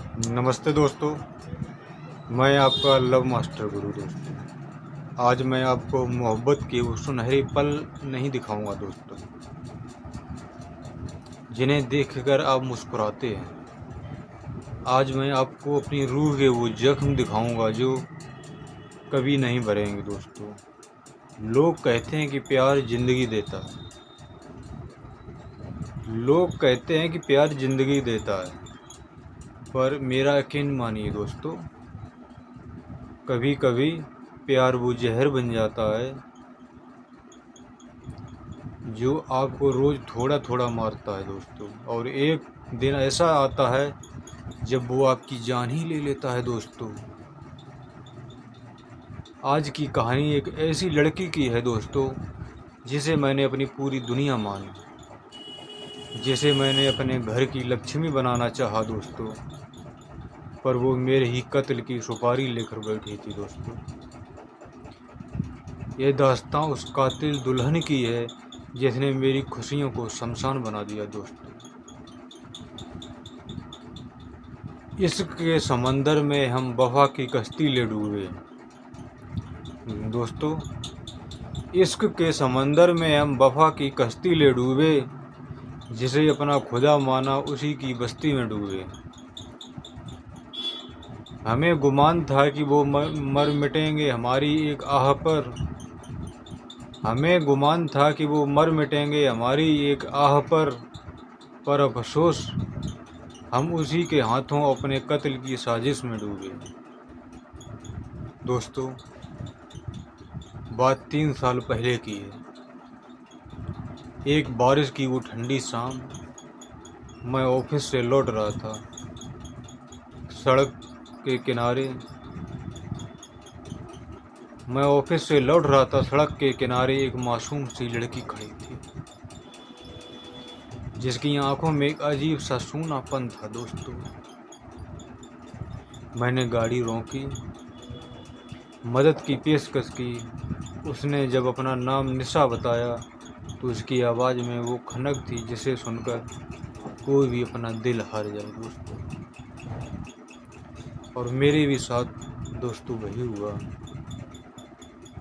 नमस्ते दोस्तों, मैं आपका लव मास्टर गुरु दोस्तों। आज मैं आपको मोहब्बत के वो सुनहरे पल नहीं दिखाऊंगा दोस्तों, जिन्हें देखकर आप मुस्कुराते हैं। आज मैं आपको अपनी रूह के वो जख्म दिखाऊंगा जो कभी नहीं भरेंगे दोस्तों। लोग कहते हैं कि प्यार जिंदगी देता है। लोग कहते हैं कि प्यार जिंदगी देता है, पर मेरा यकीन मानिए दोस्तों, कभी कभी प्यार वो जहर बन जाता है जो आपको रोज़ थोड़ा थोड़ा मारता है दोस्तों। और एक दिन ऐसा आता है जब वो आपकी जान ही ले लेता है दोस्तों। आज की कहानी एक ऐसी लड़की की है दोस्तों, जिसे मैंने अपनी पूरी दुनिया मानी, जिसे मैंने अपने घर की लक्ष्मी बनाना चाहा दोस्तों, पर वो मेरे ही कत्ल की सुपारी लेकर बैठी थी दोस्तों। ये दास्तां उस कातिल दुल्हन की है जिसने मेरी खुशियों को शमशान बना दिया दोस्तों। इश्क के समंदर में हम वफा की कश्ती ले डूबे दोस्तों। इश्क के समंदर में हम वफा की कश्ती ले डूबे, जिसे अपना खुदा माना उसी की बस्ती में डूबे। हमें गुमान था कि वो मर मिटेंगे हमारी एक आह पर। हमें गुमान था कि वो मर मिटेंगे हमारी एक आह पर अफसोस हम उसी के हाथों अपने कत्ल की साजिश में डूबे दोस्तों। बात 3 साल पहले की है। एक बारिश की वो ठंडी शाम, मैं ऑफिस से लौट रहा था। सड़क के किनारे मैं ऑफिस से लौट रहा था। सड़क के किनारे एक मासूम सी लड़की खड़ी थी, जिसकी आंखों में एक अजीब सा सूनापन था दोस्तों। मैंने गाड़ी रोकी, मदद की पेशकश की। उसने जब अपना नाम निशा बताया तो उसकी आवाज़ में वो खनक थी जिसे सुनकर कोई भी अपना दिल हार जाए दोस्तों। और मेरे भी साथ दोस्तों वही हुआ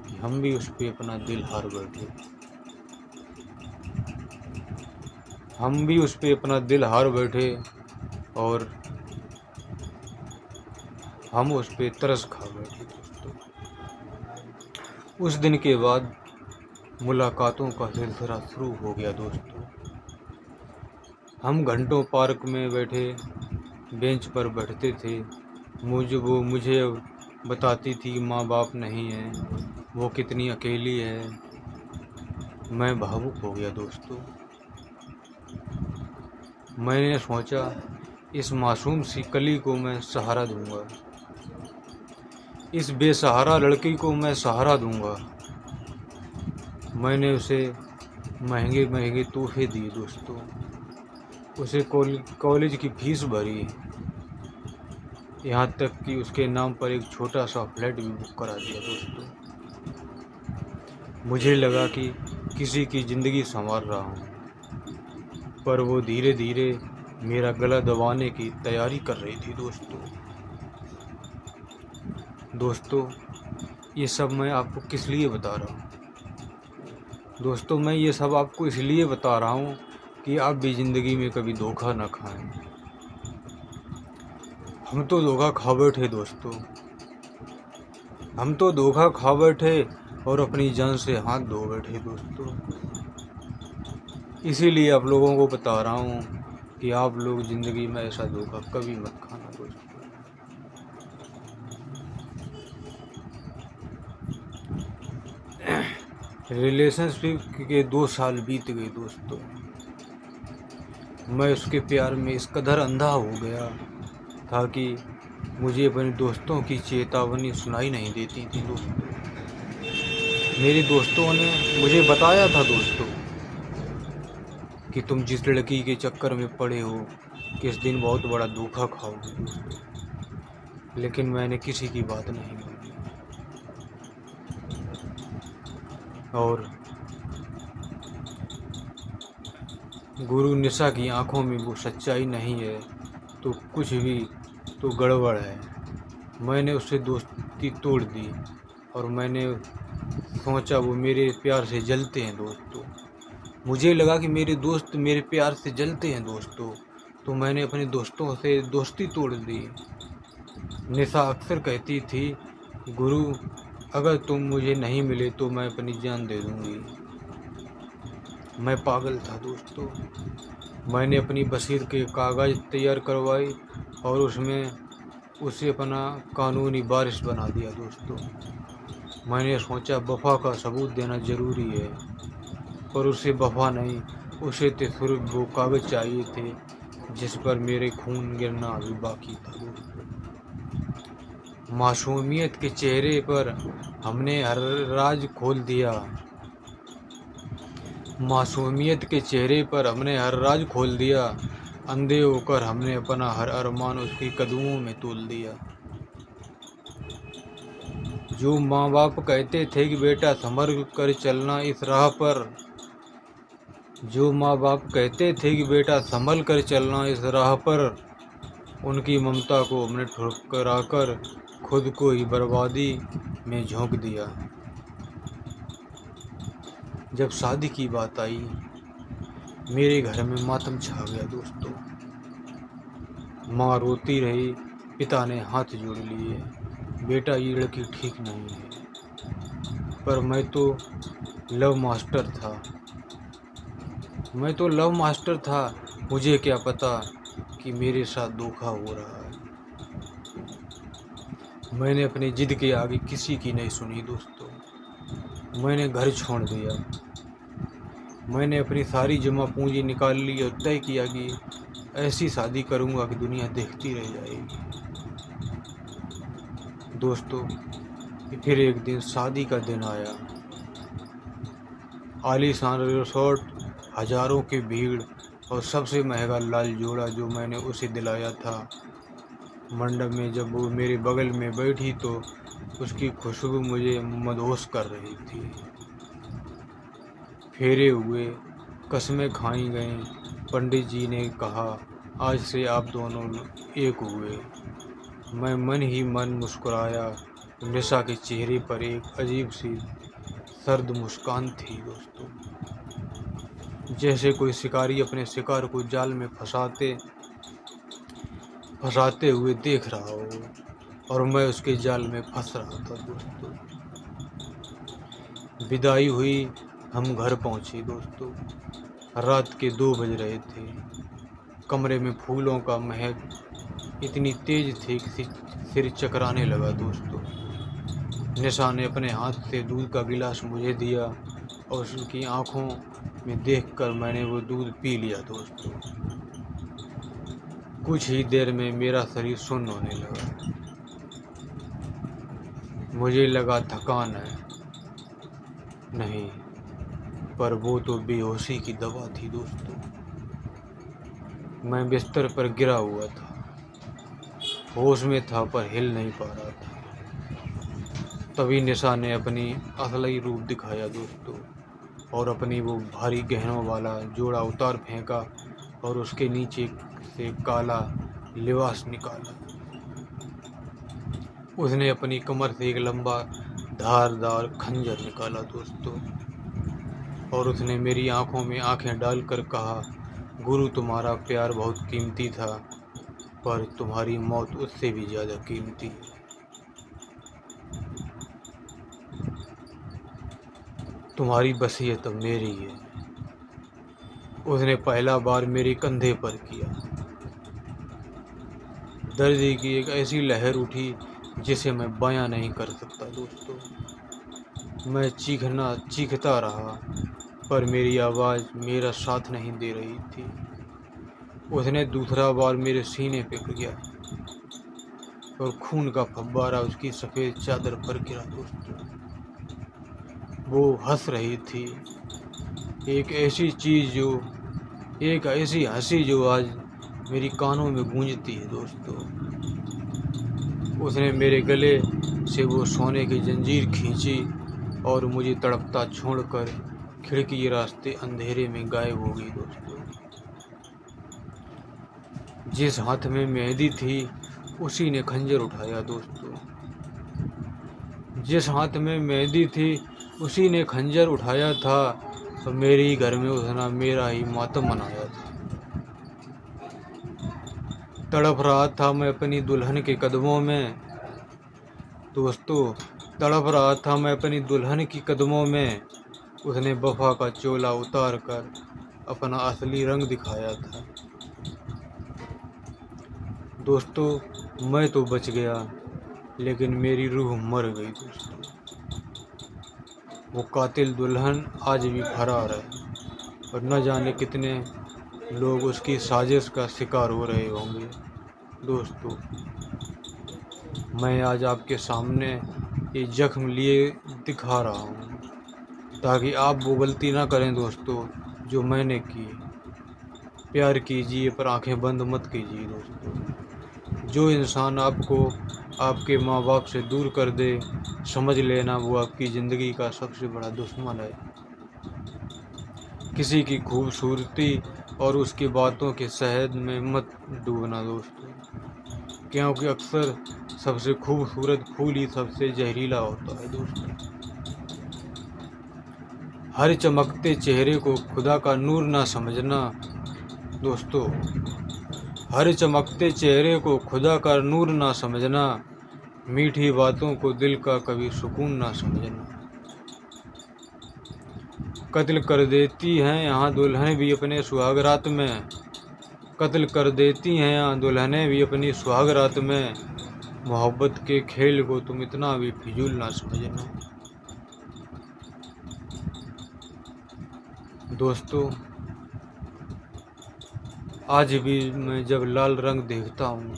कि हम भी उस पे अपना दिल हार बैठे। हम भी उस पे अपना दिल हार बैठे और हम उस पे तरस खा बैठे दोस्तों। उस दिन के बाद मुलाकातों का सिलसिला शुरू हो गया दोस्तों। हम घंटों पार्क में बैठे बेंच पर बैठते थे। मुझे बताती थी माँ बाप नहीं है, वो कितनी अकेली है। मैं भावुक हो गया दोस्तों। मैंने सोचा इस मासूम सी कली को मैं सहारा दूंगा, इस बेसहारा लड़की को मैं सहारा दूंगा। मैंने उसे महंगे महंगे तोहफे दिए दोस्तों, उसे कॉलेज की फीस भरी, यहाँ तक कि उसके नाम पर एक छोटा सा फ्लैट भी बुक करा दिया दोस्तों। मुझे लगा कि किसी की ज़िंदगी संवार रहा हूँ, पर वो धीरे धीरे मेरा गला दबाने की तैयारी कर रही थी दोस्तों। दोस्तों, ये सब मैं आपको किस लिए बता रहा हूँ? दोस्तों, मैं ये सब आपको इसलिए बता रहा हूँ कि आप भी ज़िंदगी में कभी धोखा ना खाएं। हम तो धोखा खा बैठे दोस्तों, हम तो धोखा खा बैठे और अपनी जान से हाथ धो बैठे दोस्तों। इसीलिए आप लोगों को बता रहा हूँ कि आप लोग ज़िंदगी में ऐसा धोखा कभी मत खाना दोस्तों। रिलेशनशिप के 2 साल बीत गए दोस्तों। मैं उसके प्यार में इस कदर अंधा हो गया था कि मुझे अपने दोस्तों की चेतावनी सुनाई नहीं देती थी दोस्तों। मेरे दोस्तों ने मुझे बताया था दोस्तों कि तुम जिस लड़की के चक्कर में पड़े हो किस दिन बहुत बड़ा धोखा खाओगे दोस्तों। लेकिन मैंने किसी की बात नहीं मानी और गुरु निशा की आंखों में वो सच्चाई नहीं है तो कुछ भी तो गड़बड़ है। मैंने उससे दोस्ती तोड़ दी और मैंने सोचा वो मेरे प्यार से जलते हैं दोस्तों। मुझे लगा कि मेरे दोस्त मेरे प्यार से जलते हैं दोस्तों, तो मैंने अपने दोस्तों से दोस्ती तोड़ दी। निशा अक्सर कहती थी, गुरु अगर तुम मुझे नहीं मिले तो मैं अपनी जान दे दूंगी। मैं पागल था दोस्तों। मैंने अपनी बसीर के कागज़ तैयार करवाए और उसमें उसे अपना कानूनी वारिस बना दिया दोस्तों। मैंने सोचा वफा का सबूत देना ज़रूरी है, पर उसे वफा नहीं, उसे तो सिर्फ वो कागज़ चाहिए थे जिस पर मेरे खून गिरना अभी बाकी था दोस्तों। मासूमियत के चेहरे पर हमने हर राज खोल दिया। मासूमियत के चेहरे पर हमने हर राज खोल दिया। अंधे होकर हमने अपना हर अरमान उसके कदमों में तोल दिया। जो माँ बाप कहते थे कि बेटा संभल कर चलना इस राह पर, जो माँ बाप कहते थे कि बेटा संभल कर चलना इस राह पर, उनकी ममता को हमने ठुकराकर खुद को ही बर्बादी में झोंक दिया। जब शादी की बात आई, मेरे घर में मातम छा गया दोस्तों। माँ रोती रही, पिता ने हाथ जोड़ लिए, बेटा ये लड़की ठीक नहीं है। पर मैं तो लव मास्टर था, मुझे क्या पता कि मेरे साथ धोखा हो रहा है। मैंने अपनी जिद के आगे किसी की नहीं सुनी दोस्तों। मैंने घर छोड़ दिया। मैंने अपनी सारी जमा पूंजी निकाल ली और तय किया कि ऐसी शादी करूंगा कि दुनिया देखती रह जाएगी। दोस्तों, फिर एक दिन शादी का दिन आया। आलीशान रिसोर्ट, हजारों की भीड़ और सबसे महंगा लाल जोड़ा जो मैंने उसे दिलाया था। मंडप में जब वो मेरे बगल में बैठी तो उसकी खुशबू मुझे मदहोश कर रही थी। फेरे हुए, कसमें खाई गईं। पंडित जी ने कहा, आज से आप दोनों एक हुए। मैं मन ही मन मुस्कुराया। निशा के चेहरे पर एक अजीब सी सर्द मुस्कान थी दोस्तों, जैसे कोई शिकारी अपने शिकार को जाल में फंसाते हुए देख रहा हो, और मैं उसके जाल में फंस रहा था दोस्तों। विदाई हुई, हम घर पहुंचे दोस्तों। रात के 2 बज रहे थे। कमरे में फूलों का महक इतनी तेज थी कि सिर चकराने लगा दोस्तों। निशा ने अपने हाथ से दूध का गिलास मुझे दिया और उसकी आंखों में देखकर मैंने वो दूध पी लिया दोस्तों। कुछ ही देर में मेरा शरीर सुन्न होने लगा। मुझे लगा थकान है, नहीं, पर वो तो बेहोशी की दवा थी दोस्तों। मैं बिस्तर पर गिरा हुआ था, होश में था पर हिल नहीं पा रहा था। तभी निशा ने अपनी असली रूप दिखाया दोस्तों, और अपनी वो भारी गहनों वाला जोड़ा उतार फेंका और उसके नीचे से काला लिबास निकाला। उसने अपनी कमर से एक लंबा धारदार खंजर निकाला दोस्तों, और उसने मेरी आंखों में आंखें डालकर कहा, गुरु तुम्हारा प्यार बहुत कीमती था, पर तुम्हारी मौत उससे भी ज़्यादा कीमती है। तुम्हारी वसीयत अब मेरी है। उसने पहला बार मेरे कंधे पर किया। दर्द की एक ऐसी लहर उठी जिसे मैं बयां नहीं कर सकता दोस्तों। मैं चीखता रहा, पर मेरी आवाज़ मेरा साथ नहीं दे रही थी। उसने दूसरा बार मेरे सीने पे किया और खून का फव्वारा उसकी सफ़ेद चादर पर गिरा दोस्तों। वो हंस रही थी, एक ऐसी हंसी जो आज मेरी कानों में गूंजती है दोस्तों। उसने मेरे गले से वो सोने की जंजीर खींची और मुझे तड़पता छोड़कर खिड़की के रास्ते अंधेरे में गायब हो गई दोस्तों। जिस हाथ में मेहंदी थी उसी ने खंजर उठाया दोस्तों। जिस हाथ में मेहंदी थी उसी ने खंजर उठाया था, और मेरे ही घर में उसने मेरा ही मातम मनाया था। तड़प रहा था मैं अपनी दुल्हन के कदमों में दोस्तों, तड़प रहा था मैं अपनी दुल्हन की कदमों में। उसने वफा का चोला उतार कर अपना असली रंग दिखाया था। दोस्तों मैं तो बच गया, लेकिन मेरी रूह मर गई दोस्तों। वो कातिल दुल्हन आज भी फरार है, और न जाने कितने लोग उसकी साजिश का शिकार हो रहे होंगे। दोस्तों मैं आज आपके सामने ये जख्म लिए दिखा रहा हूँ, ताकि आप वो गलती ना करें दोस्तों जो मैंने की। प्यार कीजिए पर आंखें बंद मत कीजिए दोस्तों। जो इंसान आपको आपके माँ बाप से दूर कर दे, समझ लेना वो आपकी ज़िंदगी का सबसे बड़ा दुश्मन है। किसी की खूबसूरती और उसकी बातों के शहद में मत डूबना दोस्तों, क्योंकि अक्सर सबसे खूबसूरत फूल ही सबसे जहरीला होता है दोस्तों। हर चमकते चेहरे को खुदा का नूर ना समझना दोस्तों, हर चमकते चेहरे को खुदा का नूर ना समझना। मीठी बातों को दिल का कभी सुकून ना समझना। कत्ल कर देती हैं यहाँ दुल्हन भी अपने सुहाग रात में, कत्ल कर देती हैं यहाँ दुल्हनें भी अपनी सुहाग रात में। मोहब्बत के खेल को तुम इतना भी फिजूल ना समझना। दोस्तों आज भी मैं जब लाल रंग देखता हूँ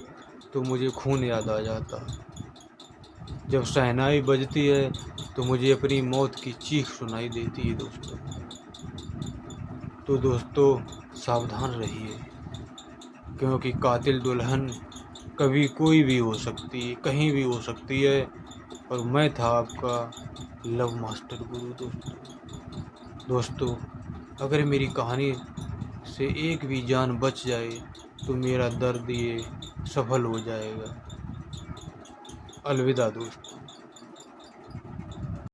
तो मुझे खून याद आ जाता है। जब शहनाई बजती है तो मुझे अपनी मौत की चीख सुनाई देती है दोस्तों। तो दोस्तों सावधान रहिए, क्योंकि कातिल दुल्हन कभी कोई भी हो सकती है, कहीं भी हो सकती है। और मैं था आपका लव मास्टर गुरु दोस्तों। अगर मेरी कहानी से एक भी जान बच जाए तो मेरा दर्द ये सफल हो जाएगा। अलविदा दोस्तों।